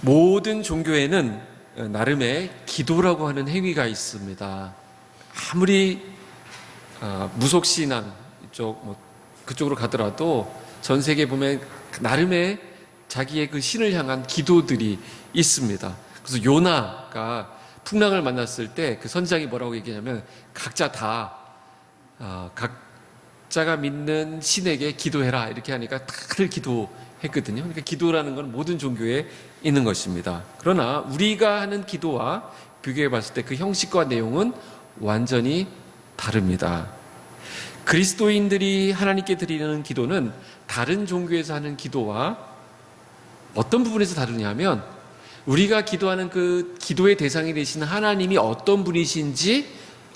모든 종교에는 나름의 기도라고 하는 행위가 있습니다. 아무리 무속신앙 그쪽으로 가더라도 전 세계에 보면 나름의 자기의 그 신을 향한 기도들이 있습니다. 그래서 요나가 풍랑을 만났을 때 그 선지자가 뭐라고 얘기하냐면 각자 다 각자가 믿는 신에게 기도해라 이렇게 하니까 다들 기도했거든요. 그러니까 기도라는 건 모든 종교에 있는 것입니다. 그러나 우리가 하는 기도와 비교해 봤을 때 그 형식과 내용은 완전히 다릅니다. 그리스도인들이 하나님께 드리는 기도는 다른 종교에서 하는 기도와 어떤 부분에서 다르냐면 우리가 기도하는 그 기도의 대상이 되신 하나님이 어떤 분이신지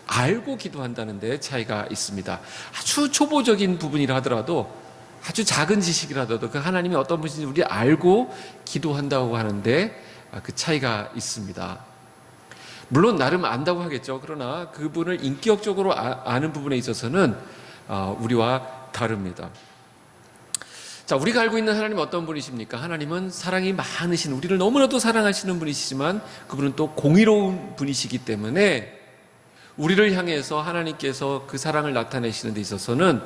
알고 기도한다는 데 차이가 있습니다. 아주 초보적인 부분이라 하더라도 아주 작은 지식이라도 그 하나님이 어떤 분이신지 우리 알고 기도한다고 하는데 그 차이가 있습니다. 물론 나름 안다고 하겠죠. 그러나 그분을 인격적으로 아는 부분에 있어서는 우리와 다릅니다. 자, 우리가 알고 있는 하나님은 어떤 분이십니까? 하나님은 사랑이 많으신, 우리를 너무나도 사랑하시는 분이시지만 그분은 또 공의로운 분이시기 때문에 우리를 향해서 하나님께서 그 사랑을 나타내시는 데 있어서는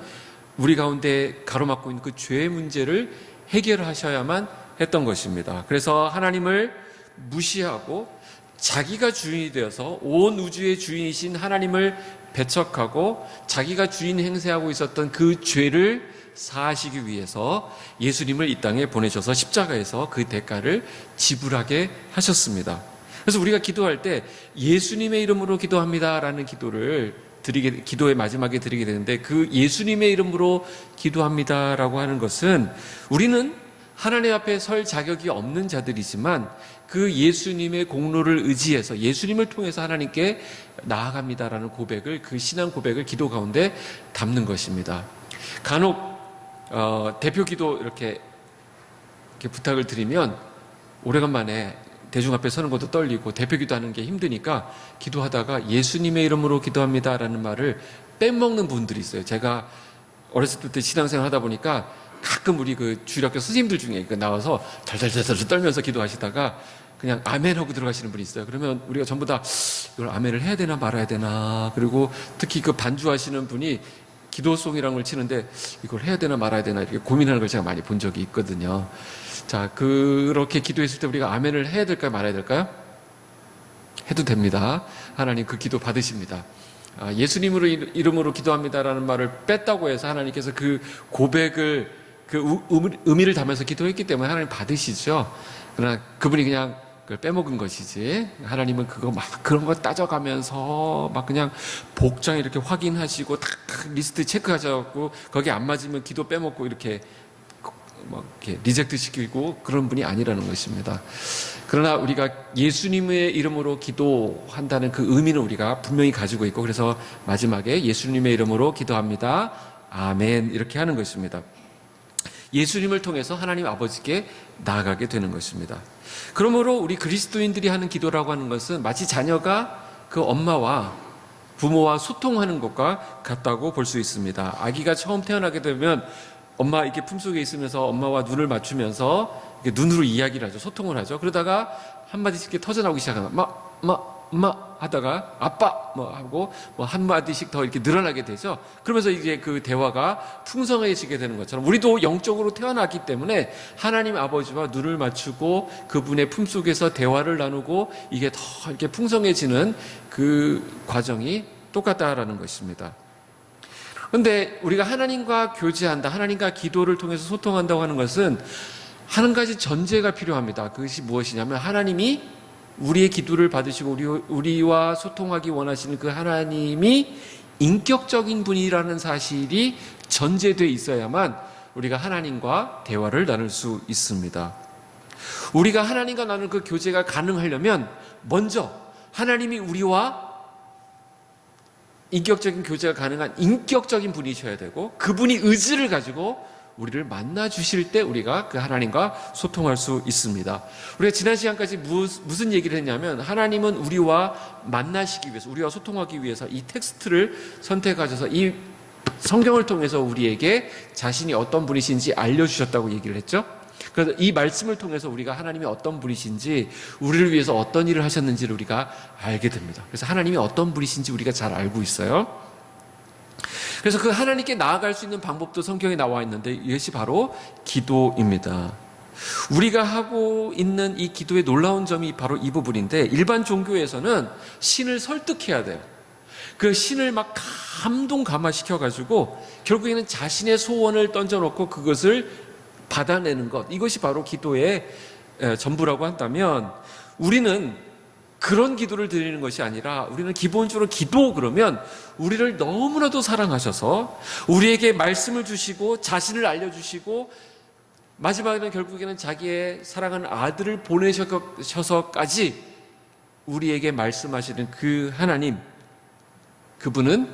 우리 가운데 가로막고 있는 그 죄의 문제를 해결하셔야만 했던 것입니다. 그래서 하나님을 무시하고 자기가 주인이 되어서 온 우주의 주인이신 하나님을 배척하고 자기가 주인 행세하고 있었던 그 죄를 사하시기 위해서 예수님을 이 땅에 보내셔서 십자가에서 그 대가를 지불하게 하셨습니다. 그래서 우리가 기도할 때 예수님의 이름으로 기도합니다라는 기도의 마지막에 드리게 되는데 그 예수님의 이름으로 기도합니다라고 하는 것은 우리는 하나님 앞에 설 자격이 없는 자들이지만 그 예수님의 공로를 의지해서 예수님을 통해서 하나님께 나아갑니다라는 고백을, 그 신앙 고백을 기도 가운데 담는 것입니다. 간혹 대표 기도 이렇게 부탁을 드리면 오래간만에 대중 앞에 서는 것도 떨리고 대표 기도하는 게 힘드니까 기도하다가 예수님의 이름으로 기도합니다라는 말을 빼먹는 분들이 있어요. 제가 어렸을 때 신앙생활 하다 보니까 가끔 우리 그 주일학교 선생님들 중에 나와서 달달달달 떨면서 기도하시다가 그냥 아멘 하고 들어가시는 분이 있어요. 그러면 우리가 전부 다 이걸 아멘을 해야 되나 말아야 되나, 그리고 특히 그 반주하시는 분이 기도송이라는 걸 치는데 이걸 해야 되나 말아야 되나 이렇게 고민하는 걸 제가 많이 본 적이 있거든요. 자, 그렇게 기도했을 때 우리가 아멘을 해야 될까요, 말아야 될까요? 해도 됩니다. 하나님 그 기도 받으십니다. 예수님으로 이름으로 기도합니다라는 말을 뺐다고 해서 하나님께서 그 고백을 그 의미를 담아서 기도했기 때문에 하나님 받으시죠. 그러나 그분이 그냥 그걸 빼먹은 것이지, 하나님은 그거 막 그런 거 따져가면서 막 그냥 복장 이렇게 확인하시고 딱 리스트 체크하셔갖고 거기 안 맞으면 기도 빼먹고 이렇게 리젝트 시키고 그런 분이 아니라는 것입니다. 그러나 우리가 예수님의 이름으로 기도한다는 그 의미는 우리가 분명히 가지고 있고, 그래서 마지막에 예수님의 이름으로 기도합니다, 아멘, 이렇게 하는 것입니다. 예수님을 통해서 하나님 아버지께 나아가게 되는 것입니다. 그러므로 우리 그리스도인들이 하는 기도라고 하는 것은 마치 자녀가 그 엄마와 부모와 소통하는 것과 같다고 볼 수 있습니다. 아기가 처음 태어나게 되면 엄마 이렇게 품속에 있으면서 엄마와 눈을 맞추면서 눈으로 이야기를 하죠. 소통을 하죠. 그러다가 한마디씩 이렇게 터져나오기 시작하면 마 하다가 아빠 하고 한마디씩 더 이렇게 늘어나게 되죠. 그러면서 이제 그 대화가 풍성해지게 되는 것처럼 우리도 영적으로 태어났기 때문에 하나님 아버지와 눈을 맞추고 그분의 품속에서 대화를 나누고 이게 더 이렇게 풍성해지는 그 과정이 똑같다라는 것입니다. 그런데 우리가 하나님과 교제한다, 하나님과 기도를 통해서 소통한다고 하는 것은 한 가지 전제가 필요합니다. 그것이 무엇이냐면 하나님이 우리의 기도를 받으시고 우리와 소통하기 원하시는 그 하나님이 인격적인 분이라는 사실이 전제되어 있어야만 우리가 하나님과 대화를 나눌 수 있습니다. 우리가 하나님과 나누는 그 교제가 가능하려면 먼저 하나님이 우리와 인격적인 교제가 가능한 인격적인 분이셔야 되고, 그분이 의지를 가지고 우리를 만나 주실 때 우리가 그 하나님과 소통할 수 있습니다. 우리가 지난 시간까지 무슨 얘기를 했냐면 하나님은 우리와 만나시기 위해서, 우리와 소통하기 위해서 이 텍스트를 선택하셔서 이 성경을 통해서 우리에게 자신이 어떤 분이신지 알려주셨다고 얘기를 했죠. 그래서 이 말씀을 통해서 우리가 하나님이 어떤 분이신지, 우리를 위해서 어떤 일을 하셨는지를 우리가 알게 됩니다. 그래서 하나님이 어떤 분이신지 우리가 잘 알고 있어요. 그래서 그 하나님께 나아갈 수 있는 방법도 성경에 나와 있는데, 이것이 바로 기도입니다. 우리가 하고 있는 이 기도의 놀라운 점이 바로 이 부분인데, 일반 종교에서는 신을 설득해야 돼요. 그 신을 막 감동감화시켜가지고 결국에는 자신의 소원을 던져놓고 그것을 받아내는 것, 이것이 바로 기도의 전부라고 한다면, 우리는 그런 기도를 드리는 것이 아니라, 우리는 기본적으로 기도 그러면 우리를 너무나도 사랑하셔서 우리에게 말씀을 주시고 자신을 알려주시고 마지막에는 결국에는 자기의 사랑하는 아들을 보내셔서까지 우리에게 말씀하시는 그 하나님, 그분은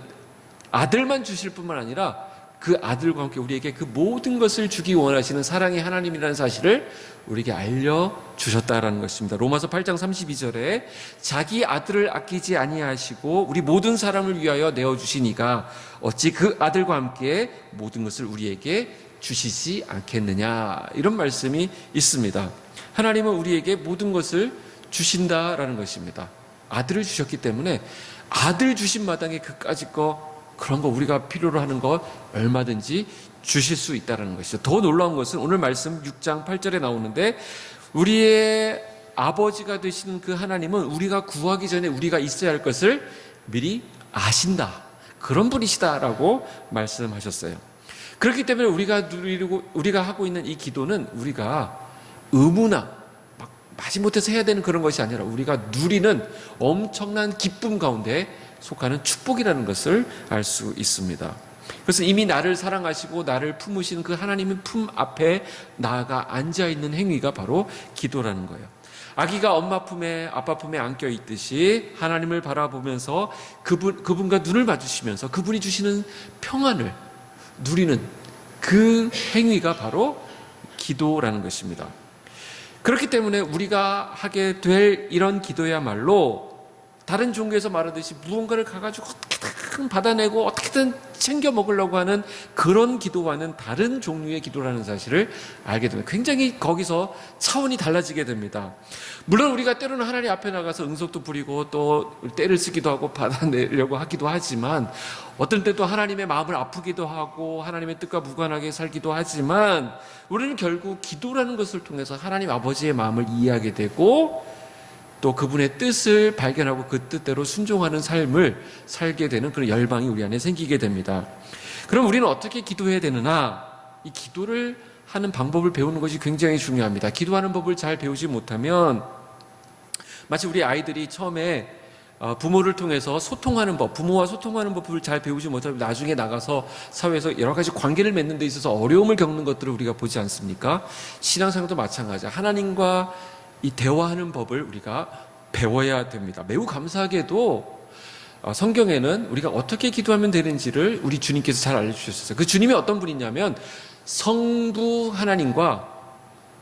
아들만 주실 뿐만 아니라 그 아들과 함께 우리에게 그 모든 것을 주기 원하시는 사랑의 하나님이라는 사실을 우리에게 알려주셨다라는 것입니다. 로마서 8장 32절에 자기 아들을 아끼지 아니하시고 우리 모든 사람을 위하여 내어주시니가 어찌 그 아들과 함께 모든 것을 우리에게 주시지 않겠느냐, 이런 말씀이 있습니다. 하나님은 우리에게 모든 것을 주신다라는 것입니다. 아들을 주셨기 때문에 아들 주신 마당에 그까짓 거, 그런 거 우리가 필요로 하는 거 얼마든지 주실 수 있다는 것이죠. 더 놀라운 것은 오늘 말씀 6장 8절에 나오는데, 우리의 아버지가 되시는 그 하나님은 우리가 구하기 전에 우리가 있어야 할 것을 미리 아신다, 그런 분이시다라고 말씀하셨어요. 그렇기 때문에 우리가 하고 있는 이 기도는 우리가 의무나 막 마지못해서 해야 되는 그런 것이 아니라 우리가 누리는 엄청난 기쁨 가운데 속하는 축복이라는 것을 알 수 있습니다. 그래서 이미 나를 사랑하시고 나를 품으시는 그 하나님의 품 앞에 나아가 앉아있는 행위가 바로 기도라는 거예요. 아기가 엄마 품에, 아빠 품에 안겨 있듯이 하나님을 바라보면서 그분과 눈을 마주치면서 그분이 주시는 평안을 누리는 그 행위가 바로 기도라는 것입니다. 그렇기 때문에 우리가 하게 될 이런 기도야말로 다른 종교에서 말하듯이 무언가를 가가지고 어떻게든 받아내고 어떻게든 챙겨 먹으려고 하는 그런 기도와는 다른 종류의 기도라는 사실을 알게 됩니다. 굉장히 거기서 차원이 달라지게 됩니다. 물론 우리가 때로는 하나님 앞에 나가서 응석도 부리고 또 때를 쓰기도 하고 받아내려고 하기도 하지만, 어떤 때도 하나님의 마음을 아프기도 하고 하나님의 뜻과 무관하게 살기도 하지만, 우리는 결국 기도라는 것을 통해서 하나님 아버지의 마음을 이해하게 되고 또 그분의 뜻을 발견하고 그 뜻대로 순종하는 삶을 살게 되는 그런 열방이 우리 안에 생기게 됩니다. 그럼 우리는 어떻게 기도해야 되느냐? 이 기도를 하는 방법을 배우는 것이 굉장히 중요합니다. 기도하는 법을 잘 배우지 못하면 마치 우리 아이들이 처음에 부모를 통해서 소통하는 법, 부모와 소통하는 법을 잘 배우지 못하면 나중에 나가서 사회에서 여러 가지 관계를 맺는 데 있어서 어려움을 겪는 것들을 우리가 보지 않습니까? 신앙생활도 마찬가지야. 하나님과 이 대화하는 법을 우리가 배워야 됩니다. 매우 감사하게도 성경에는 우리가 어떻게 기도하면 되는지를 우리 주님께서 잘 알려주셨어요. 그 주님이 어떤 분이냐면 성부 하나님과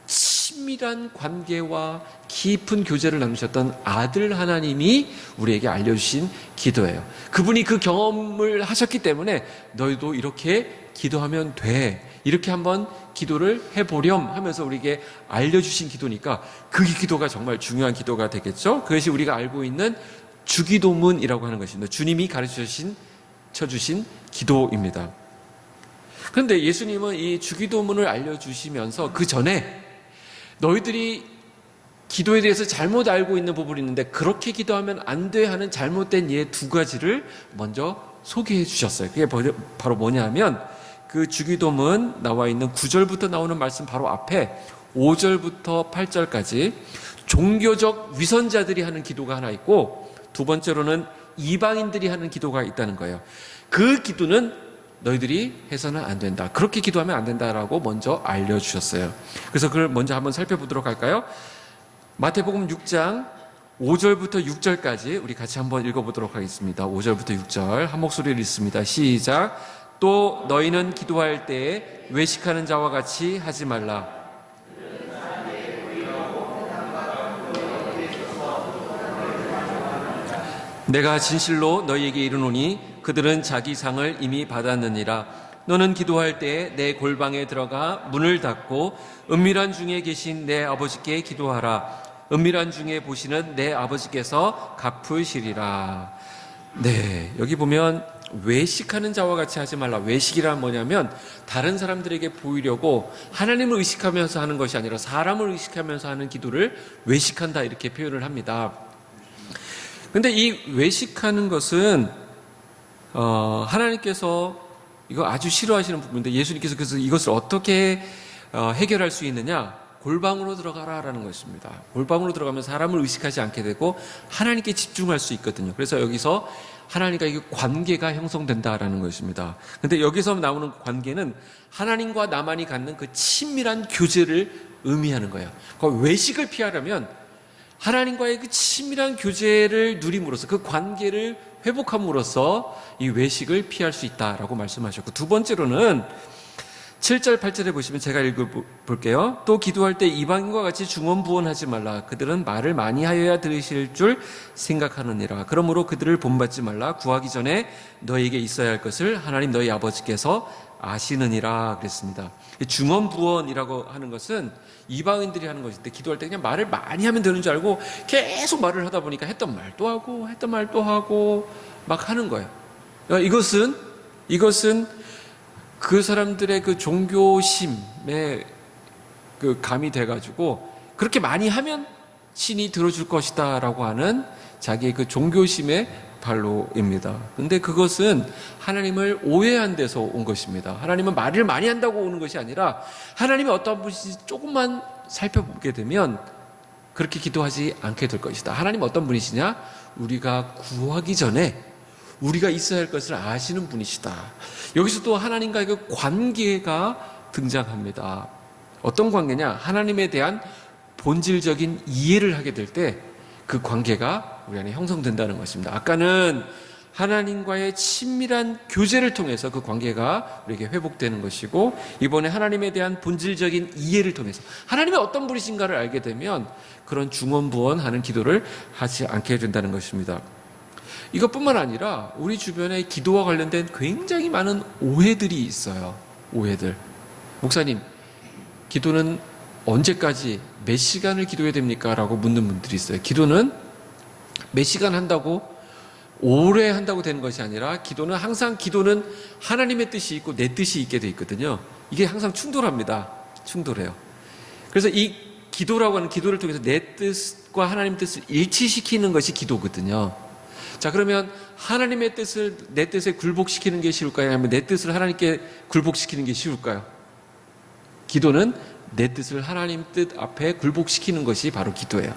친밀한 관계와 깊은 교제를 나누셨던 아들 하나님이 우리에게 알려주신 기도예요. 그분이 그 경험을 하셨기 때문에 너희도 이렇게 기도하면 돼, 이렇게 한번 기도를 해보렴 하면서 우리에게 알려주신 기도니까 그 기도가 정말 중요한 기도가 되겠죠. 그것이 우리가 알고 있는 주기도문이라고 하는 것입니다. 주님이 가르쳐주신 기도입니다. 그런데 예수님은 이 주기도문을 알려주시면서 그 전에 너희들이 기도에 대해서 잘못 알고 있는 부분이 있는데 그렇게 기도하면 안 돼 하는 잘못된 예 두 가지를 먼저 소개해 주셨어요. 그게 바로 뭐냐면, 그 주기도문 나와 있는 9절부터 나오는 말씀 바로 앞에 5절부터 8절까지 종교적 위선자들이 하는 기도가 하나 있고, 두 번째로는 이방인들이 하는 기도가 있다는 거예요. 그 기도는 너희들이 해서는 안 된다, 그렇게 기도하면 안 된다라고 먼저 알려주셨어요. 그래서 그걸 먼저 한번 살펴보도록 할까요? 마태복음 6장 5절부터 6절까지 우리 같이 한번 읽어보도록 하겠습니다. 5절부터 6절 한 목소리를 읽습니다. 시작. 또 너희는 기도할 때에 외식하는 자와 같이 하지 말라. 내가 진실로 너희에게 이르노니 그들은 자기 상을 이미 받았느니라. 너는 기도할 때 내 골방에 들어가 문을 닫고 은밀한 중에 계신 내 아버지께 기도하라. 은밀한 중에 보시는 내 아버지께서 갚으시리라. 네, 여기 보면 외식하는 자와 같이 하지 말라. 외식이란 뭐냐면 다른 사람들에게 보이려고 하나님을 의식하면서 하는 것이 아니라 사람을 의식하면서 하는 기도를 외식한다, 이렇게 표현을 합니다. 근데 이 외식하는 것은 하나님께서 이거 아주 싫어하시는 부분인데, 예수님께서 그래서 이것을 어떻게 해결할 수 있느냐? 골방으로 들어가라라는 것입니다. 골방으로 들어가면 사람을 의식하지 않게 되고 하나님께 집중할 수 있거든요. 그래서 여기서 하나님과 이 관계가 형성된다라는 것입니다. 근데 여기서 나오는 관계는 하나님과 나만이 갖는 그 친밀한 교제를 의미하는 거예요. 그 외식을 피하려면 하나님과의 그 친밀한 교제를 누림으로써, 그 관계를 회복함으로써 이 외식을 피할 수 있다라고 말씀하셨고, 두 번째로는 7절 8절에 보시면 제가 읽어볼게요. 또 기도할 때 이방인과 같이 중언부언하지 말라. 그들은 말을 많이 하여야 들으실 줄 생각하느니라. 그러므로 그들을 본받지 말라. 구하기 전에 너에게 있어야 할 것을 하나님 너희 아버지께서 아시느니라 그랬습니다. 중언부언이라고 하는 것은 이방인들이 하는 것인데, 기도할 때 그냥 말을 많이 하면 되는 줄 알고 계속 말을 하다 보니까 했던 말 또 하고 했던 말 또 하고 막 하는 거예요. 이것은 그 사람들의 그 종교심에 그 감이 돼가지고 그렇게 많이 하면 신이 들어줄 것이다라고 하는 자기의 그 종교심의 발로입니다. 근데 그것은 하나님을 오해한 데서 온 것입니다. 하나님은 말을 많이 한다고 오는 것이 아니라 하나님이 어떤 분인지 조금만 살펴보게 되면 그렇게 기도하지 않게 될 것이다. 하나님 어떤 분이시냐? 우리가 구하기 전에 우리가 있어야 할 것을 아시는 분이시다. 여기서 또 하나님과의 그 관계가 등장합니다. 어떤 관계냐? 하나님에 대한 본질적인 이해를 하게 될 때 그 관계가 우리 안에 형성된다는 것입니다. 아까는 하나님과의 친밀한 교제를 통해서 그 관계가 우리에게 회복되는 것이고, 이번에 하나님에 대한 본질적인 이해를 통해서 하나님이 어떤 분이신가를 알게 되면 그런 중언부언하는 기도를 하지 않게 된다는 것입니다. 이것뿐만 아니라 우리 주변에 기도와 관련된 굉장히 많은 오해들이 있어요. 오해들. 목사님, 기도는 언제까지 몇 시간을 기도해야 됩니까? 라고 묻는 분들이 있어요. 기도는 몇 시간 한다고 오래 한다고 되는 것이 아니라, 기도는 항상 하나님의 뜻이 있고 내 뜻이 있게 돼 있거든요. 이게 항상 충돌합니다. 충돌해요. 그래서 이 기도라고 하는, 기도를 통해서 내 뜻과 하나님 뜻을 일치시키는 것이 기도거든요. 자, 그러면 하나님의 뜻을 내 뜻에 굴복시키는 게 쉬울까요? 아니면 내 뜻을 하나님께 굴복시키는 게 쉬울까요? 기도는 내 뜻을 하나님 뜻 앞에 굴복시키는 것이 바로 기도예요.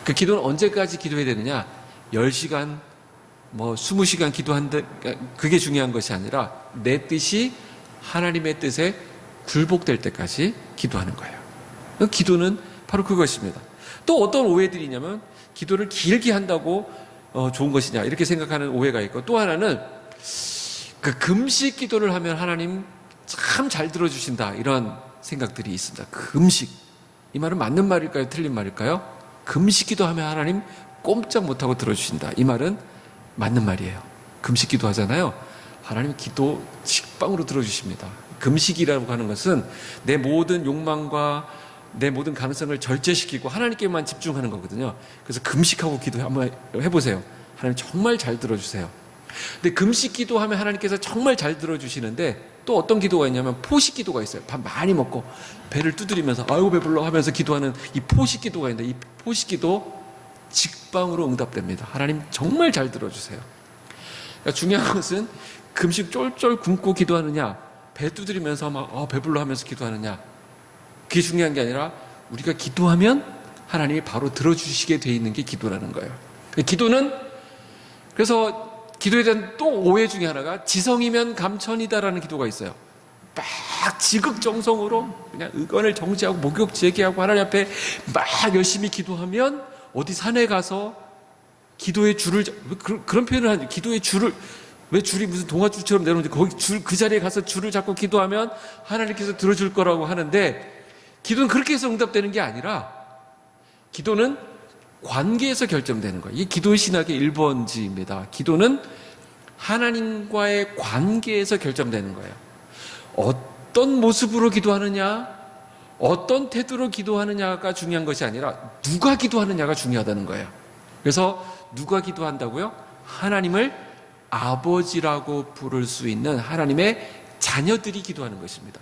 그 기도는 언제까지 기도해야 되느냐? 10시간, 20시간 기도한다, 그게 중요한 것이 아니라 내 뜻이 하나님의 뜻에 굴복될 때까지 기도하는 거예요. 기도는 바로 그것입니다. 또 어떤 오해들이 있냐면, 기도를 길게 한다고 좋은 것이냐, 이렇게 생각하는 오해가 있고, 또 하나는 그 금식 기도를 하면 하나님 참 잘 들어주신다, 이런 생각들이 있습니다. 금식, 이 말은 맞는 말일까요? 틀린 말일까요? 금식 기도하면 하나님 꼼짝 못하고 들어주신다, 이 말은 맞는 말이에요. 금식 기도 하잖아요. 하나님 기도 직방으로 들어주십니다. 금식이라고 하는 것은 내 모든 욕망과 내 모든 가능성을 절제시키고 하나님께만 집중하는 거거든요. 그래서 금식하고 기도 한번 해보세요. 하나님 정말 잘 들어주세요. 근데 금식 기도하면 하나님께서 정말 잘 들어주시는데, 또 어떤 기도가 있냐면 포식 기도가 있어요. 밥 많이 먹고 배를 두드리면서 아이고 배불러 하면서 기도하는 이 포식 기도가 있는데, 이 포식 기도 직방으로 응답됩니다. 하나님 정말 잘 들어주세요. 그러니까 중요한 것은 금식 쫄쫄 굶고 기도하느냐, 배 두드리면서 막 배불러 하면서 기도하느냐, 그게 중요한 게 아니라 우리가 기도하면 하나님이 바로 들어주시게 돼 있는 게 기도라는 거예요. 기도는, 그래서 기도에 대한 또 오해 중에 하나가 지성이면 감천이다라는 기도가 있어요. 막 지극정성으로 그냥 의건을 정지하고 목욕 제기하고 하나님 앞에 막 열심히 기도하면 어디 산에 가서 기도의 줄을, 그런 표현을 하죠. 기도의 줄을, 왜 줄이 무슨 동아줄처럼 내려오는데 거기 그 자리에 가서 줄을 잡고 기도하면 하나님께서 들어줄 거라고 하는데, 기도는 그렇게 해서 응답되는 게 아니라 기도는 관계에서 결정되는 거예요. 이게 기도의 신학의 1번지입니다. 기도는 하나님과의 관계에서 결정되는 거예요. 어떤 모습으로 기도하느냐, 어떤 태도로 기도하느냐가 중요한 것이 아니라 누가 기도하느냐가 중요하다는 거예요. 그래서 누가 기도한다고요? 하나님을 아버지라고 부를 수 있는 하나님의 자녀들이 기도하는 것입니다.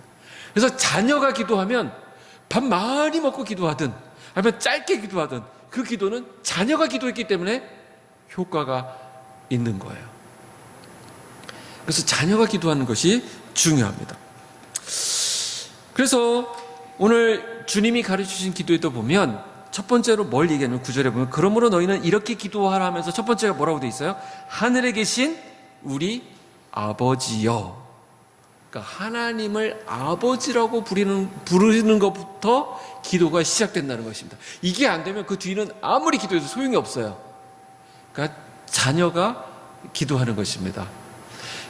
그래서 자녀가 기도하면 밥 많이 먹고 기도하든 아니면 짧게 기도하든 그 기도는 자녀가 기도했기 때문에 효과가 있는 거예요. 그래서 자녀가 기도하는 것이 중요합니다. 그래서 오늘 주님이 가르치신 기도에도 보면 첫 번째로 뭘 얘기하냐면 9절에 보면 그러므로 너희는 이렇게 기도하라 하면서 첫 번째가 뭐라고 돼 있어요? 하늘에 계신 우리 아버지여. 그러니까 하나님을 아버지라고 부르는 것부터 기도가 시작된다는 것입니다. 이게 안 되면 그 뒤는 아무리 기도해도 소용이 없어요. 그러니까 자녀가 기도하는 것입니다.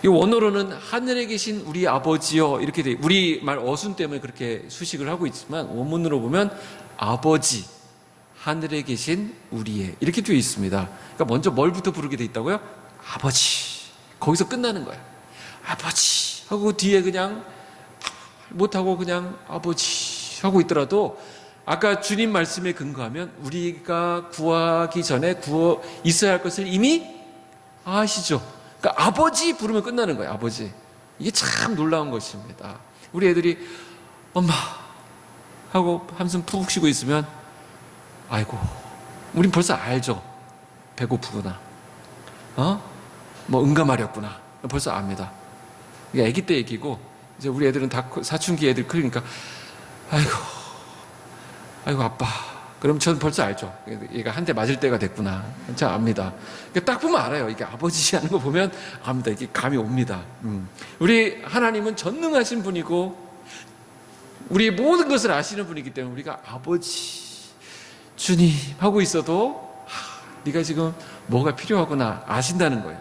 이 원어로는 하늘에 계신 우리 아버지여 이렇게 돼. 우리 말 어순 때문에 그렇게 수식을 하고 있지만 원문으로 보면 아버지, 하늘에 계신 우리의 이렇게 되어 있습니다. 그러니까 먼저 뭘부터 부르게 돼 있다고요? 아버지. 거기서 끝나는 거예요. 아버지 하고 뒤에 그냥 못하고 그냥 아버지 하고 있더라도 아까 주님 말씀에 근거하면 우리가 구하기 전에 있어야 할 것을 이미 아시죠. 그러니까 아버지 부르면 끝나는 거예요. 아버지. 이게 참 놀라운 것입니다. 우리 애들이 엄마 하고 한숨 푹 쉬고 있으면 아이고 우린 벌써 알죠. 배고프구나. 뭐 응가마렸구나. 벌써 압니다. 이게 아기 때 얘기고 이제 우리 애들은 다 사춘기 애들 크니까 아이고 아빠. 그럼 저는 벌써 알죠. 얘가 한 대 맞을 때가 됐구나. 참 압니다. 딱 보면 알아요. 이게 아버지 하는 거 보면 압니다. 이게 감이 옵니다. 우리 하나님은 전능하신 분이고 우리의 모든 것을 아시는 분이기 때문에 우리가 아버지 주님 하고 있어도 네가 지금 뭐가 필요하구나 아신다는 거예요.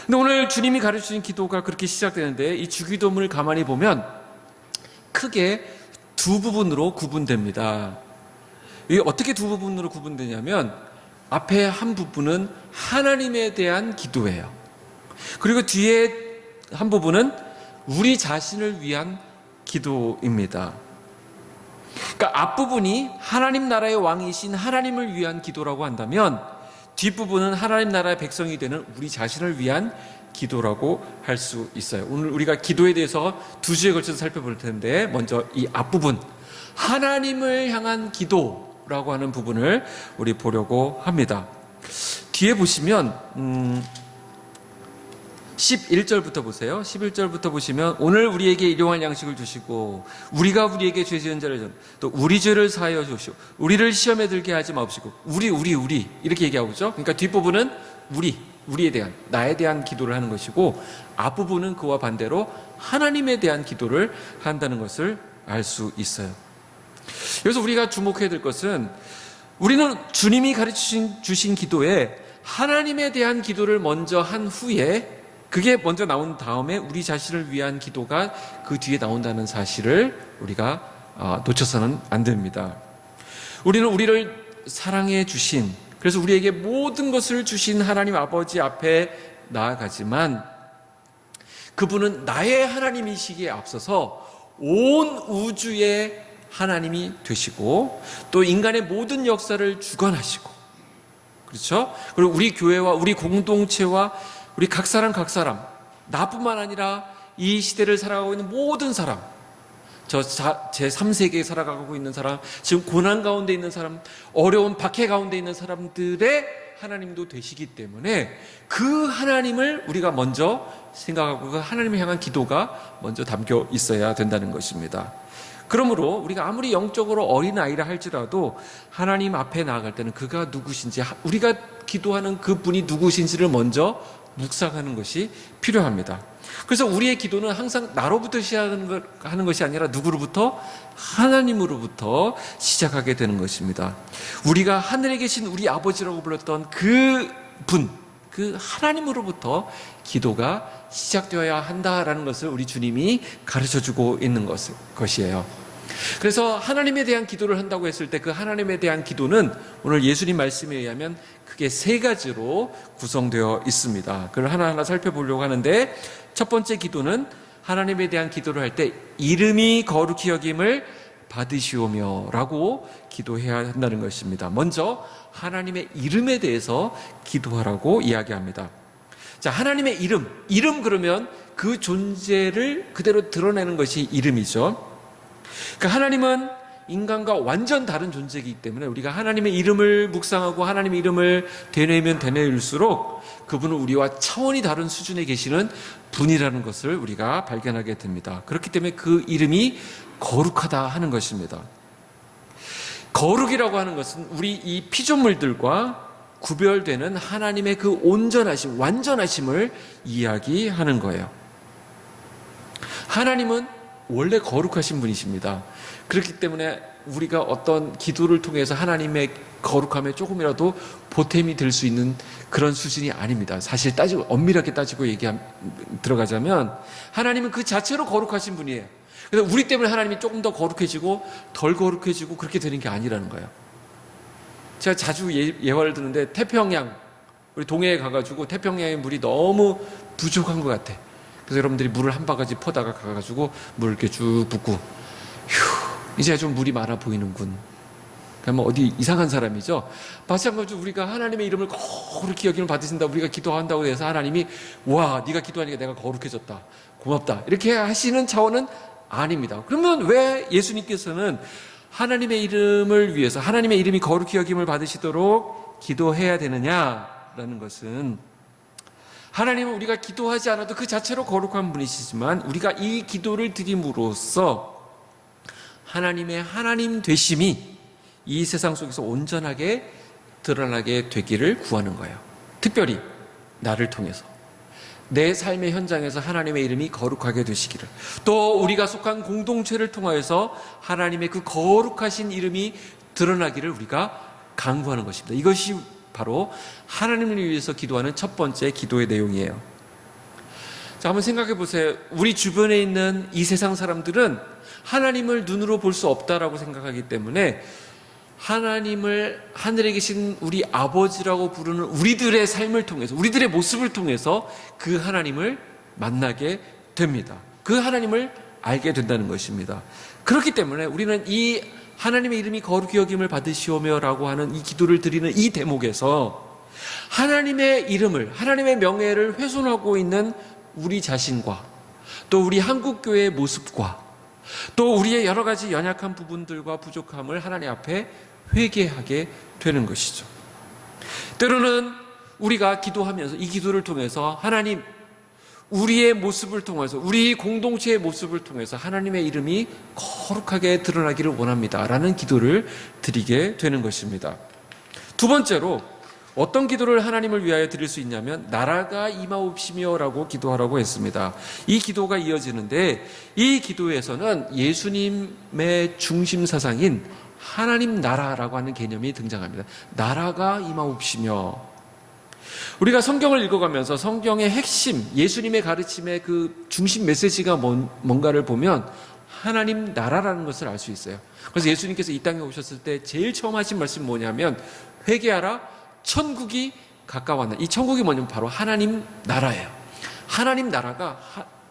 근데 오늘 주님이 가르치신 기도가 그렇게 시작되는데 이 주기도문을 가만히 보면 크게 두 부분으로 구분됩니다. 이게 어떻게 두 부분으로 구분되냐면 앞에 한 부분은 하나님에 대한 기도예요. 그리고 뒤에 한 부분은 우리 자신을 위한 기도입니다. 그러니까 앞부분이 하나님 나라의 왕이신 하나님을 위한 기도라고 한다면 뒷부분은 하나님 나라의 백성이 되는 우리 자신을 위한 기도라고 할 수 있어요. 오늘 우리가 기도에 대해서 두 주에 걸쳐서 살펴볼 텐데 먼저 이 앞부분 하나님을 향한 기도라고 하는 부분을 우리 보려고 합니다. 뒤에 보시면 11절부터 보세요. 11절부터 보시면 오늘 우리에게 일용할 양식을 주시고 우리가 우리에게 죄 지은 자를 또 우리 죄를 사하여 주시고 우리를 시험에 들게 하지 마옵시고 우리 이렇게 얘기하고 있죠. 그러니까 뒷부분은 우리에 대한 나에 대한 기도를 하는 것이고 앞부분은 그와 반대로 하나님에 대한 기도를 한다는 것을 알 수 있어요. 그래서 우리가 주목해야 될 것은 우리는 주님이 주신 기도에 하나님에 대한 기도를 먼저 한 후에 그게 먼저 나온 다음에 우리 자신을 위한 기도가 그 뒤에 나온다는 사실을 우리가 놓쳐서는 안 됩니다. 우리는 우리를 사랑해 주신 그래서 우리에게 모든 것을 주신 하나님 아버지 앞에 나아가지만 그분은 나의 하나님이시기에 앞서서 온 우주의 하나님이 되시고 또 인간의 모든 역사를 주관하시고 그렇죠? 그리고 우리 교회와 우리 공동체와 우리 각 사람 나뿐만 아니라 이 시대를 살아가고 있는 모든 사람 제3세계에 살아가고 있는 사람 지금 고난 가운데 있는 사람 어려운 박해 가운데 있는 사람들의 하나님도 되시기 때문에 그 하나님을 우리가 먼저 생각하고 그 하나님을 향한 기도가 먼저 담겨 있어야 된다는 것입니다. 그러므로 우리가 아무리 영적으로 어린아이라 할지라도 하나님 앞에 나아갈 때는 그가 누구신지 우리가 기도하는 그분이 누구신지를 먼저 묵상하는 것이 필요합니다. 그래서 우리의 기도는 항상 나로부터 시작하는 것이 아니라 누구로부터? 하나님으로부터 시작하게 되는 것입니다. 우리가 하늘에 계신 우리 아버지라고 불렀던 그 하나님으로부터 기도가 시작되어야 한다라는 것을 우리 주님이 가르쳐주고 있는 것이에요. 그래서 하나님에 대한 기도를 한다고 했을 때 그 하나님에 대한 기도는 오늘 예수님 말씀에 의하면 크게 세 가지로 구성되어 있습니다. 그걸 하나하나 살펴보려고 하는데 첫 번째 기도는 하나님에 대한 기도를 할 때 이름이 거룩히 여김을 받으시오며 라고 기도해야 한다는 것입니다. 먼저 하나님의 이름에 대해서 기도하라고 이야기합니다. 자, 하나님의 이름 그러면 그 존재를 그대로 드러내는 것이 이름이죠. 그러니까 하나님은 인간과 완전 다른 존재이기 때문에 우리가 하나님의 이름을 묵상하고 하나님의 이름을 되뇌면 되뇌일수록 그분은 우리와 차원이 다른 수준에 계시는 분이라는 것을 우리가 발견하게 됩니다. 그렇기 때문에 그 이름이 거룩하다 하는 것입니다. 거룩이라고 하는 것은 우리 이 피조물들과 구별되는 하나님의 그 온전하심, 완전하심을 이야기하는 거예요. 하나님은 원래 거룩하신 분이십니다. 그렇기 때문에 우리가 어떤 기도를 통해서 하나님의 거룩함에 조금이라도 보탬이 될 수 있는 그런 수준이 아닙니다. 사실 엄밀하게 따지고 들어가자면 하나님은 그 자체로 거룩하신 분이에요. 그래서 우리 때문에 하나님이 조금 더 거룩해지고 덜 거룩해지고 그렇게 되는 게 아니라는 거예요. 제가 자주 예화를 드는데 태평양, 우리 동해에 가가지고 태평양의 물이 너무 부족한 것 같아. 그래서 여러분들이 물을 한 바가지 퍼다가 가가지고 물을 이렇게 쭉 붓고 이제 좀 물이 많아 보이는군. 그러면 어디 이상한 사람이죠. 마찬가지로 우리가 하나님의 이름을 거룩히 여김을 받으신다, 우리가 기도한다고 해서 하나님이 와 네가 기도하니까 내가 거룩해졌다, 고맙다 이렇게 하시는 차원은 아닙니다. 그러면 왜 예수님께서는 하나님의 이름을 위해서 하나님의 이름이 거룩히 여김을 받으시도록 기도해야 되느냐라는 것은, 하나님은 우리가 기도하지 않아도 그 자체로 거룩한 분이시지만 우리가 이 기도를 드림으로써 하나님의 하나님 되심이 이 세상 속에서 온전하게 드러나게 되기를 구하는 거예요. 특별히 나를 통해서 내 삶의 현장에서 하나님의 이름이 거룩하게 되시기를, 또 우리가 속한 공동체를 통하여서 하나님의 그 거룩하신 이름이 드러나기를 우리가 간구하는 것입니다. 이것이 바로 하나님을 위해서 기도하는 첫 번째 기도의 내용이에요. 자, 한번 생각해 보세요. 우리 주변에 있는 이 세상 사람들은 하나님을 눈으로 볼 수 없다라고 생각하기 때문에 하나님을 하늘에 계신 우리 아버지라고 부르는 우리들의 삶을 통해서, 우리들의 모습을 통해서 그 하나님을 만나게 됩니다. 그 하나님을 알게 된다는 것입니다. 그렇기 때문에 우리는 이 하나님의 이름이 거룩히 여김을 받으시오며 라고 하는 이 기도를 드리는 이 대목에서 하나님의 이름을, 하나님의 명예를 훼손하고 있는 우리 자신과 또 우리 한국교회의 모습과 또 우리의 여러 가지 연약한 부분들과 부족함을 하나님 앞에 회개하게 되는 것이죠. 때로는 우리가 기도하면서 이 기도를 통해서 하나님, 우리의 모습을 통해서, 우리 공동체의 모습을 통해서 하나님의 이름이 거룩하게 드러나기를 원합니다 라는 기도를 드리게 되는 것입니다. 두 번째로 어떤 기도를 하나님을 위하여 드릴 수 있냐면 나라가 임하옵시며 라고 기도하라고 했습니다. 이 기도가 이어지는데 이 기도에서는 예수님의 중심 사상인 하나님 나라라고 하는 개념이 등장합니다. 나라가 임하옵시며, 우리가 성경을 읽어가면서 성경의 핵심, 예수님의 가르침의 그 중심 메시지가 뭔가를 보면 하나님 나라라는 것을 알 수 있어요. 그래서 예수님께서 이 땅에 오셨을 때 제일 처음 하신 말씀이 뭐냐면 회개하라, 천국이 가까웠나. 이 천국이 뭐냐면 바로 하나님 나라예요. 하나님 나라가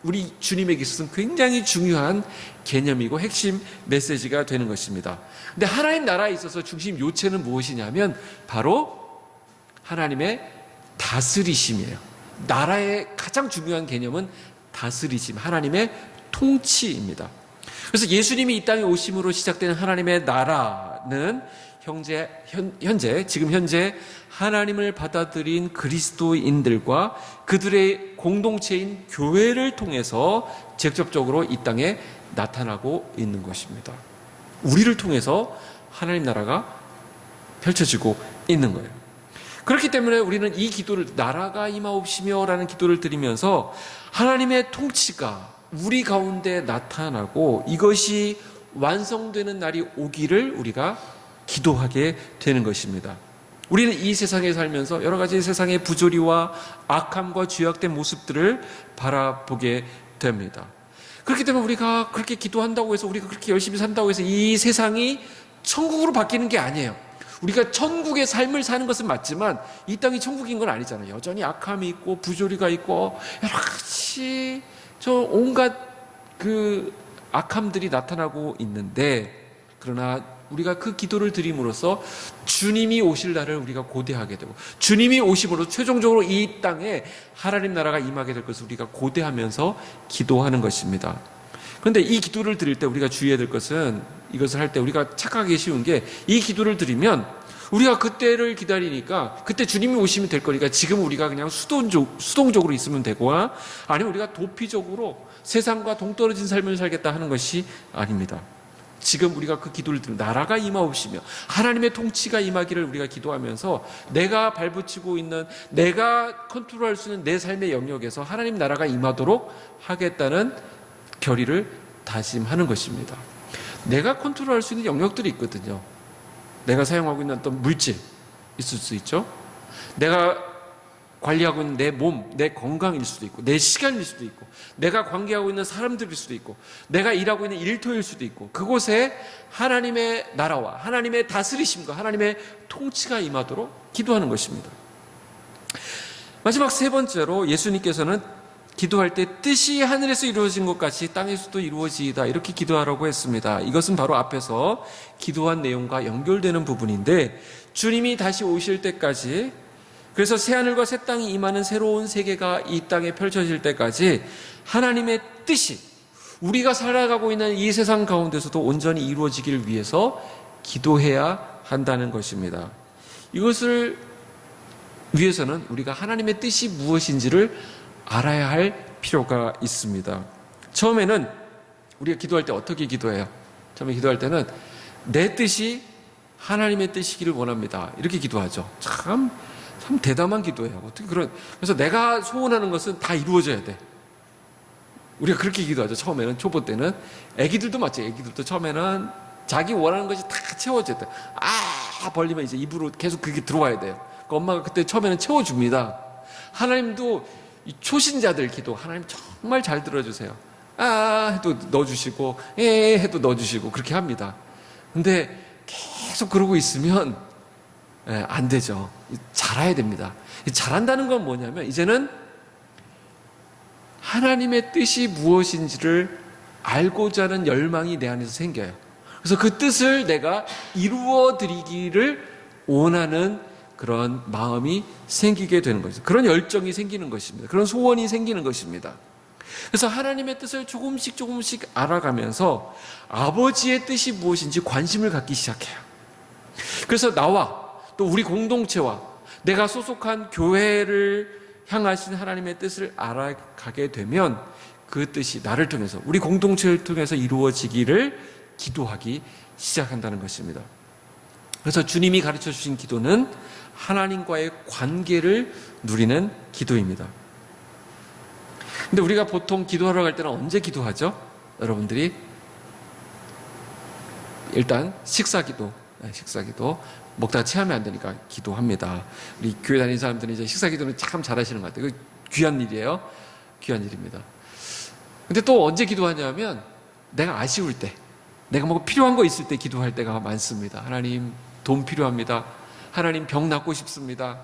우리 주님에게 있어서는 굉장히 중요한 개념이고 핵심 메시지가 되는 것입니다. 근데 하나님 나라에 있어서 중심 요체는 무엇이냐면 바로 하나님의 다스리심이에요. 나라의 가장 중요한 개념은 다스리심, 하나님의 통치입니다. 그래서 예수님이 이 땅에 오심으로 시작되는 하나님의 나라는 지금 현재 하나님을 받아들인 그리스도인들과 그들의 공동체인 교회를 통해서 직접적으로 이 땅에 나타나고 있는 것입니다. 우리를 통해서 하나님 나라가 펼쳐지고 있는 거예요. 그렇기 때문에 우리는 이 기도를, 나라가 임하옵시며 라는 기도를 드리면서 하나님의 통치가 우리 가운데 나타나고 이것이 완성되는 날이 오기를 우리가 기도하게 되는 것입니다. 우리는 이 세상에 살면서 여러 가지 세상의 부조리와 악함과 죄악된 모습들을 바라보게 됩니다. 그렇기 때문에 우리가 그렇게 기도한다고 해서, 우리가 그렇게 열심히 산다고 해서 이 세상이 천국으로 바뀌는 게 아니에요. 우리가 천국의 삶을 사는 것은 맞지만 이 땅이 천국인 건 아니잖아요. 여전히 악함이 있고 부조리가 있고 여러 가지 저 온갖 그 악함들이 나타나고 있는데, 그러나 우리가 그 기도를 드림으로써 주님이 오실 날을 우리가 고대하게 되고, 주님이 오심으로 최종적으로 이 땅에 하나님 나라가 임하게 될 것을 우리가 고대하면서 기도하는 것입니다. 그런데 이 기도를 드릴 때 우리가 주의해야 될 것은, 이것을 할 때 우리가 착각하기 쉬운 게, 이 기도를 드리면 우리가 그때를 기다리니까 그때 주님이 오시면 될 거니까 지금 우리가 그냥 수동적으로 있으면 되거나, 아니면 우리가 도피적으로 세상과 동떨어진 삶을 살겠다 하는 것이 아닙니다. 지금 우리가 그 기도를 드리면 나라가 임하옵시며 하나님의 통치가 임하기를 우리가 기도하면서, 내가 발붙이고 있는, 내가 컨트롤할 수 있는 내 삶의 영역에서 하나님 나라가 임하도록 하겠다는 결의를 다짐하는 것입니다. 내가 컨트롤할 수 있는 영역들이 있거든요. 내가 사용하고 있는 어떤 물질 있을 수 있죠. 내가 관리하고 있는 내 몸, 내 건강일 수도 있고, 내 시간일 수도 있고, 내가 관계하고 있는 사람들일 수도 있고, 내가 일하고 있는 일터일 수도 있고, 그곳에 하나님의 나라와 하나님의 다스리심과 하나님의 통치가 임하도록 기도하는 것입니다. 마지막 세 번째로, 예수님께서는 기도할 때 뜻이 하늘에서 이루어진 것 같이 땅에서도 이루어지이다, 이렇게 기도하라고 했습니다. 이것은 바로 앞에서 기도한 내용과 연결되는 부분인데, 주님이 다시 오실 때까지, 그래서 새하늘과 새 땅이 임하는 새로운 세계가 이 땅에 펼쳐질 때까지 하나님의 뜻이 우리가 살아가고 있는 이 세상 가운데서도 온전히 이루어지길 위해서 기도해야 한다는 것입니다. 이것을 위해서는 우리가 하나님의 뜻이 무엇인지를 알아야 할 필요가 있습니다. 처음에는 우리가 기도할 때 어떻게 기도해요? 처음에 기도할 때는 내 뜻이 하나님의 뜻이기를 원합니다, 이렇게 기도하죠. 참 대담한 기도예요. 어떻게 그래서 내가 소원하는 것은 다 이루어져야 돼. 우리가 그렇게 기도하죠. 처음에는, 초보 때는. 애기들도 맞죠. 애기들도 처음에는 자기 원하는 것이 다 채워져야 돼. 벌리면 이제 입으로 계속 그게 들어와야 돼요. 그러니까 엄마가 그때 처음에는 채워줍니다. 하나님도 이 초신자들 기도, 하나님 정말 잘 들어주세요. 해도 넣어주시고, 해도 넣어주시고, 그렇게 합니다. 근데 계속 그러고 있으면 안 되죠. 잘해야 됩니다. 잘한다는 건 뭐냐면, 이제는 하나님의 뜻이 무엇인지를 알고자 하는 열망이 내 안에서 생겨요. 그래서 그 뜻을 내가 이루어 드리기를 원하는 그런 마음이 생기게 되는 거죠. 그런 열정이 생기는 것입니다. 그런 소원이 생기는 것입니다. 그래서 하나님의 뜻을 조금씩 알아가면서 아버지의 뜻이 무엇인지 관심을 갖기 시작해요. 그래서 나와 또 우리 공동체와 내가 소속한 교회를 향하신 하나님의 뜻을 알아가게 되면 그 뜻이 나를 통해서, 우리 공동체를 통해서 이루어지기를 기도하기 시작한다는 것입니다. 그래서 주님이 가르쳐 주신 기도는 하나님과의 관계를 누리는 기도입니다. 근데 우리가 보통 기도하러 갈 때는 언제 기도하죠? 여러분들이 일단 식사기도 먹다가 체하면 안 되니까 기도합니다. 우리 교회 다니는 사람들은 이제 식사기도는 참 잘하시는 것 같아요. 귀한 일이에요. 귀한 일입니다. 근데 또 언제 기도하냐면 내가 아쉬울 때, 내가 뭐 필요한 거 있을 때 기도할 때가 많습니다. 하나님 돈 필요합니다. 하나님 병 낫고 싶습니다.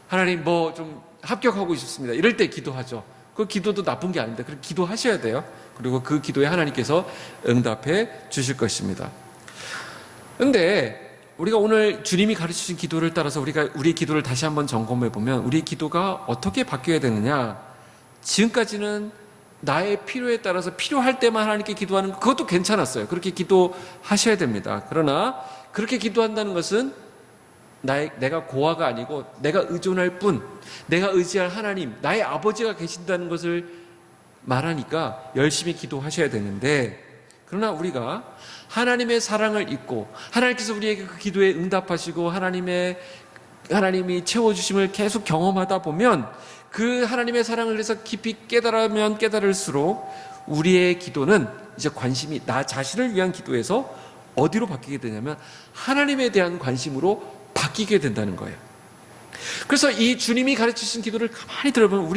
하나님 뭐 좀 합격하고 싶습니다. 이럴 때 기도하죠. 그 기도도 나쁜 게 아닌데, 그렇게 기도하셔야 돼요. 그리고 그 기도에 하나님께서 응답해 주실 것입니다. 근데 우리가 오늘 주님이 가르치신 기도를 따라서 우리가 우리 기도를 다시 한번 점검해 보면, 우리 기도가 어떻게 바뀌어야 되느냐? 지금까지는 나의 필요에 따라서 필요할 때만 하나님께 기도하는 것, 그것도 괜찮았어요. 그렇게 기도하셔야 됩니다. 그러나 그렇게 기도한다는 것은 내가 고아가 아니고 내가 의존할 뿐, 내가 의지할 하나님, 나의 아버지가 계신다는 것을 말하니까 열심히 기도하셔야 되는데, 그러나 우리가 하나님의 사랑을 잊고 하나님께서 우리에게 그 기도에 응답하시고 하나님이 채워주심을 계속 경험하다 보면, 그 하나님의 사랑을 해서 깊이 깨달으면 깨달을수록 우리의 기도는 이제 관심이 나 자신을 위한 기도에서 어디로 바뀌게 되냐면 하나님에 대한 관심으로 바뀌게 된다는 거예요. 그래서 이 주님이 가르치신 기도를 가만히 들어보면,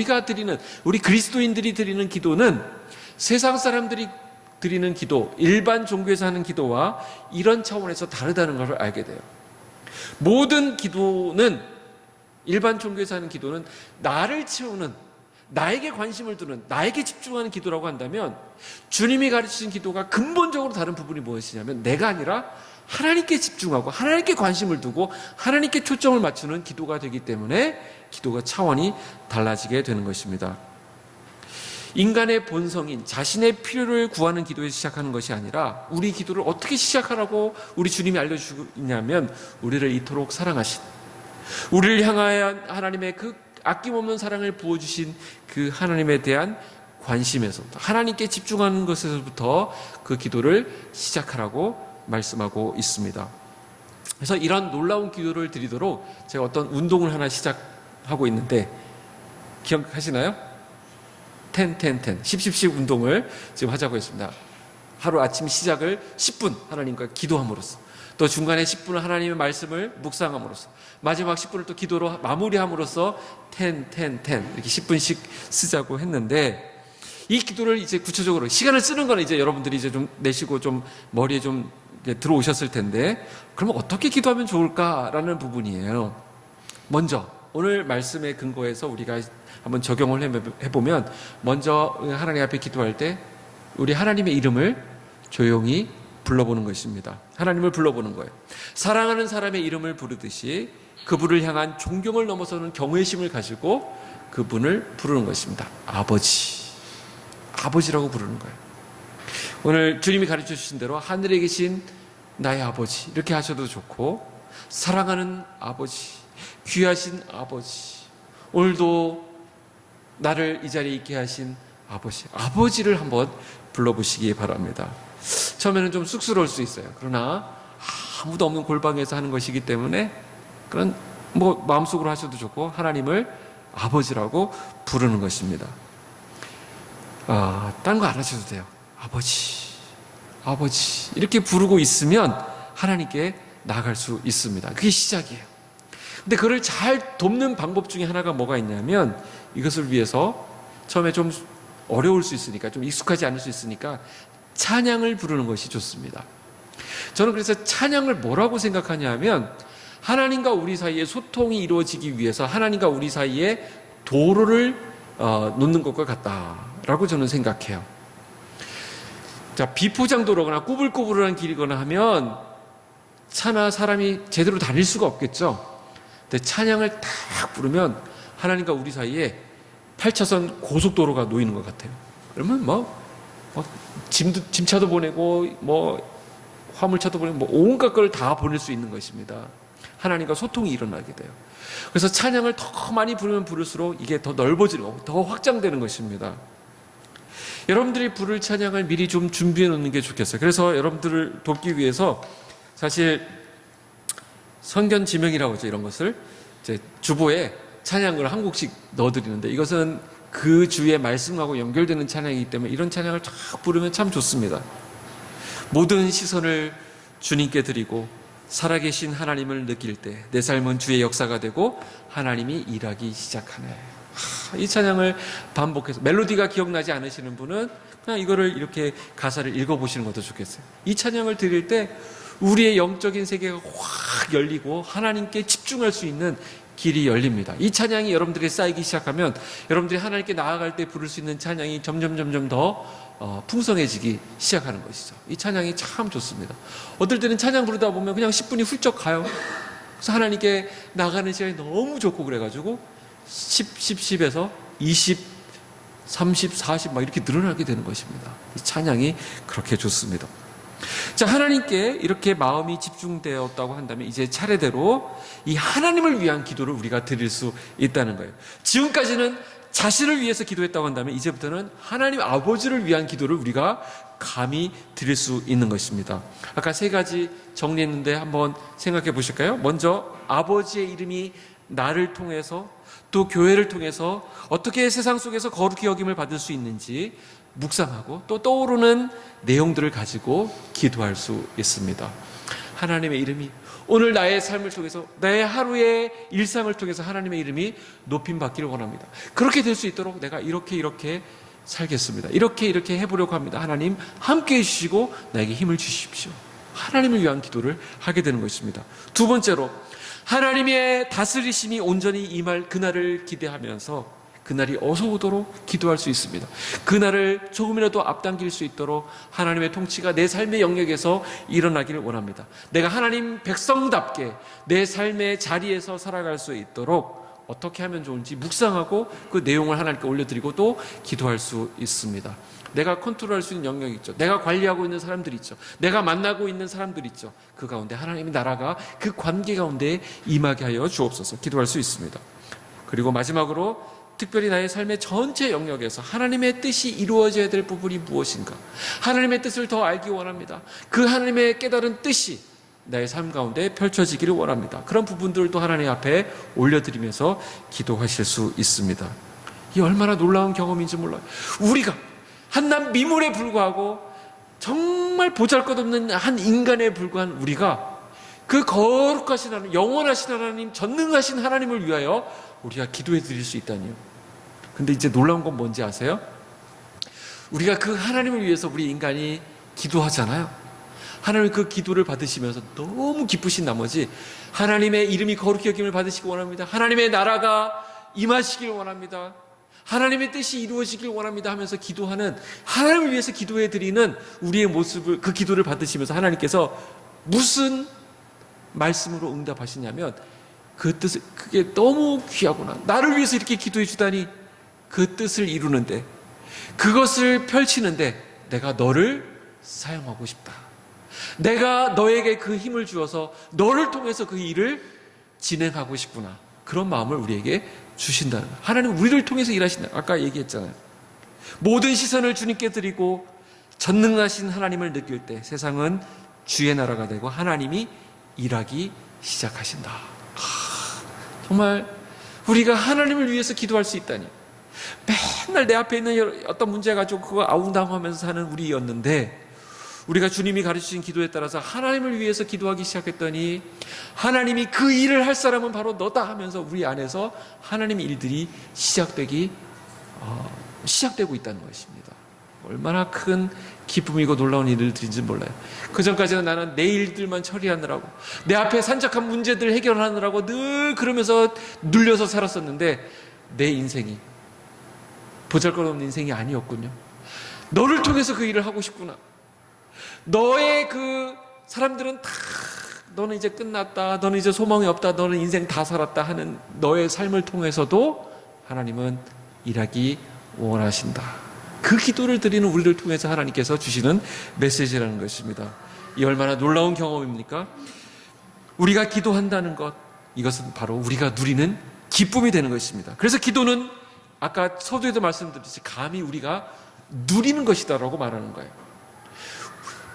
우리 그리스도인들이 드리는 기도는 세상 사람들이 드리는 기도, 일반 종교에서 하는 기도와 이런 차원에서 다르다는 것을 알게 돼요. 모든 기도는, 일반 종교에서 하는 기도는 나를 채우는, 나에게 관심을 두는, 나에게 집중하는 기도라고 한다면 주님이 가르치신 기도가 근본적으로 다른 부분이 무엇이냐면 내가 아니라 하나님께 집중하고 하나님께 관심을 두고 하나님께 초점을 맞추는 기도가 되기 때문에 기도가 차원이 달라지게 되는 것입니다. 인간의 본성인 자신의 필요를 구하는 기도에서 시작하는 것이 아니라 우리 기도를 어떻게 시작하라고 우리 주님이 알려주고 있냐면 우리를 이토록 사랑하신, 우리를 향하여 하나님의 그 아낌없는 사랑을 부어주신 그 하나님에 대한 관심에서부터, 하나님께 집중하는 것에서부터 그 기도를 시작하라고 말씀하고 있습니다. 그래서 이런 놀라운 기도를 드리도록 제가 어떤 운동을 하나 시작하고 있는데 기억하시나요? 10 운동을 지금 하자고 했습니다. 하루 아침 시작을 10분 하나님과 기도함으로써, 또 중간에 10분을 하나님의 말씀을 묵상함으로써, 마지막 10분을 또 기도로 마무리함으로써 10 이렇게 10분씩 쓰자고 했는데, 이 기도를 이제 구체적으로 시간을 쓰는 거는 이제 여러분들이 이제 좀 내시고 좀 머리에 좀 들어오셨을 텐데, 그러면 어떻게 기도하면 좋을까라는 부분이에요. 먼저 오늘 말씀의 근거에서 우리가 한번 적용을 해보면, 먼저 하나님 앞에 기도할 때 우리 하나님의 이름을 조용히 불러보는 것입니다. 하나님을 불러보는 거예요. 사랑하는 사람의 이름을 부르듯이 그분을 향한 존경을 넘어서는 경외심을 가지고 그분을 부르는 것입니다. 아버지라고 부르는 거예요. 오늘 주님이 가르쳐 주신 대로 하늘에 계신 나의 아버지 이렇게 하셔도 좋고, 사랑하는 아버지, 귀하신 아버지, 오늘도 나를 이 자리에 있게 하신 아버지를 한번 불러보시기 바랍니다. 처음에는 좀 쑥스러울 수 있어요. 그러나 아무도 없는 골방에서 하는 것이기 때문에 그런 마음속으로 하셔도 좋고, 하나님을 아버지라고 부르는 것입니다. 딴 거 안 하셔도 돼요. 아버지 이렇게 부르고 있으면 하나님께 나아갈 수 있습니다. 그게 시작이에요. 근데 그를 잘 돕는 방법 중에 하나가 뭐가 있냐면, 이것을 위해서 처음에 좀 어려울 수 있으니까, 좀 익숙하지 않을 수 있으니까 찬양을 부르는 것이 좋습니다. 저는 그래서 찬양을 뭐라고 생각하냐면, 하나님과 우리 사이에 소통이 이루어지기 위해서 하나님과 우리 사이에 도로를 놓는 것과 같다라고 저는 생각해요. 자, 비포장도로거나 꾸불꾸불한 길이거나 하면 차나 사람이 제대로 다닐 수가 없겠죠. 근데 찬양을 딱 부르면 하나님과 우리 사이에 8차선 고속도로가 놓이는 것 같아요. 그러면 짐차도 보내고 화물차도 보내고 온갖 걸 다 보낼 수 있는 것입니다. 하나님과 소통이 일어나게 돼요. 그래서 찬양을 더 많이 부르면 부를수록 이게 더 넓어지는 거고 더 확장되는 것입니다. 여러분들이 부를 찬양을 미리 좀 준비해 놓는 게 좋겠어요. 그래서 여러분들을 돕기 위해서 사실 성견 지명이라고 하죠. 이런 것을 이제 주보에 찬양을 한 곡씩 넣어드리는데, 이것은 그 주의 말씀하고 연결되는 찬양이기 때문에 이런 찬양을 쫙 부르면 참 좋습니다. 모든 시선을 주님께 드리고 살아계신 하나님을 느낄 때 내 삶은 주의 역사가 되고 하나님이 일하기 시작하네. 이 찬양을 반복해서, 멜로디가 기억나지 않으시는 분은 그냥 이거를 이렇게 가사를 읽어보시는 것도 좋겠어요. 이 찬양을 드릴 때 우리의 영적인 세계가 확 열리고 하나님께 집중할 수 있는 길이 열립니다. 이 찬양이 여러분들이 쌓이기 시작하면 여러분들이 하나님께 나아갈 때 부를 수 있는 찬양이 점점 더 풍성해지기 시작하는 것이죠. 이 찬양이 참 좋습니다. 어떨 때는 찬양 부르다 보면 그냥 10분이 훌쩍 가요. 그래서 하나님께 나가는 시간이 너무 좋고 그래가지고 10에서 20, 30, 40 이렇게 늘어나게 되는 것입니다. 이 찬양이 그렇게 좋습니다. 자, 하나님께 이렇게 마음이 집중되었다고 한다면 이제 차례대로 이 하나님을 위한 기도를 우리가 드릴 수 있다는 거예요. 지금까지는 자신을 위해서 기도했다고 한다면 이제부터는 하나님 아버지를 위한 기도를 우리가 감히 드릴 수 있는 것입니다. 아까 3가지 정리했는데 한번 생각해 보실까요? 먼저 아버지의 이름이 나를 통해서 또 교회를 통해서 어떻게 세상 속에서 거룩히 여김을 받을 수 있는지 묵상하고 또 떠오르는 내용들을 가지고 기도할 수 있습니다. 하나님의 이름이 오늘 나의 삶을 통해서, 나의 하루의 일상을 통해서 하나님의 이름이 높임받기를 원합니다. 그렇게 될 수 있도록 내가 이렇게 살겠습니다. 이렇게 해보려고 합니다. 하나님 함께해 주시고 나에게 힘을 주십시오. 하나님을 위한 기도를 하게 되는 것입니다. 두 번째로, 하나님의 다스리심이 온전히 임할 그날을 기대하면서 그날이 어서 오도록 기도할 수 있습니다. 그날을 조금이라도 앞당길 수 있도록 하나님의 통치가 내 삶의 영역에서 일어나기를 원합니다. 내가 하나님 백성답게 내 삶의 자리에서 살아갈 수 있도록 어떻게 하면 좋은지 묵상하고 그 내용을 하나님께 올려드리고 또 기도할 수 있습니다. 내가 컨트롤할 수 있는 영역이 있죠. 내가 관리하고 있는 사람들이 있죠. 내가 만나고 있는 사람들이 있죠. 그 가운데 하나님의 나라가 그 관계 가운데 임하게 하여 주옵소서. 기도할 수 있습니다. 그리고 마지막으로 특별히 나의 삶의 전체 영역에서 하나님의 뜻이 이루어져야 될 부분이 무엇인가? 하나님의 뜻을 더 알기 원합니다. 그 하나님의 깨달은 뜻이 나의 삶 가운데 펼쳐지기를 원합니다. 그런 부분들도 하나님 앞에 올려드리면서 기도하실 수 있습니다. 이 얼마나 놀라운 경험인지 몰라요. 우리가 한낱 미물에 불과하고 정말 보잘것없는 한 인간에 불과한 우리가 그 거룩하신 하나님, 영원하신 하나님, 전능하신 하나님을 위하여 우리가 기도해 드릴 수 있다니요. 근데 이제 놀라운 건 뭔지 아세요? 우리가 그 하나님을 위해서 우리 인간이 기도하잖아요. 하나님 그 기도를 받으시면서 너무 기쁘신 나머지 하나님의 이름이 거룩히 여김을 받으시기 원합니다. 하나님의 나라가 임하시길 원합니다. 하나님의 뜻이 이루어지길 원합니다 하면서 기도하는, 하나님을 위해서 기도해 드리는 우리의 모습을, 그 기도를 받으시면서 하나님께서 무슨 말씀으로 응답하시냐면 그 뜻을, 그게 너무 귀하구나, 나를 위해서 이렇게 기도해 주다니, 그 뜻을 이루는데, 그것을 펼치는데 내가 너를 사용하고 싶다. 내가 너에게 그 힘을 주어서 너를 통해서 그 일을 진행하고 싶구나. 그런 마음을 우리에게 주신다는 거예요. 하나님 우리를 통해서 일하신다. 아까 얘기했잖아요. 모든 시선을 주님께 드리고 전능하신 하나님을 느낄 때 세상은 주의 나라가 되고 하나님이 일하기 시작하신다. 정말 우리가 하나님을 위해서 기도할 수 있다니. 맨날 내 앞에 있는 어떤 문제 가지고 그거 아웅다웅하면서 사는 우리였는데, 우리가 주님이 가르치신 기도에 따라서 하나님을 위해서 기도하기 시작했더니 하나님이 그 일을 할 사람은 바로 너다 하면서 우리 안에서 하나님의 일들이 시작되고 있다는 것입니다. 얼마나 큰 기쁨이고 놀라운 일들인지 몰라요. 그전까지는 나는 내 일들만 처리하느라고, 내 앞에 산적한 문제들 해결하느라고 늘 그러면서 눌려서 살았었는데 내 인생이 보잘것없는 인생이 아니었군요. 너를 통해서 그 일을 하고 싶구나. 너의 그 사람들은 다 너는 이제 끝났다, 너는 이제 소망이 없다, 너는 인생 다 살았다 하는 너의 삶을 통해서도 하나님은 일하기 원하신다. 그 기도를 드리는 우리를 통해서 하나님께서 주시는 메시지라는 것입니다. 이 얼마나 놀라운 경험입니까? 우리가 기도한다는 것, 이것은 바로 우리가 누리는 기쁨이 되는 것입니다. 그래서 기도는 아까 서두에도 말씀드렸듯이 감히 우리가 누리는 것이다라고 말하는 거예요.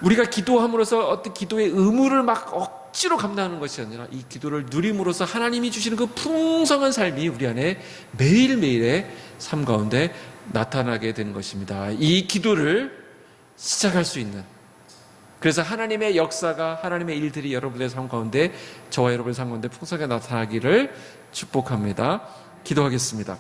우리가 기도함으로써 어떤 기도의 의무를 막 억지로 감당하는 것이 아니라 이 기도를 누림으로써 하나님이 주시는 그 풍성한 삶이 우리 안에 매일매일의 삶 가운데 나타나게 되는 것입니다. 이 기도를 시작할 수 있는, 그래서 하나님의 역사가, 하나님의 일들이 여러분의 삶 가운데, 저와 여러분의 삶 가운데 풍성하게 나타나기를 축복합니다. 기도하겠습니다.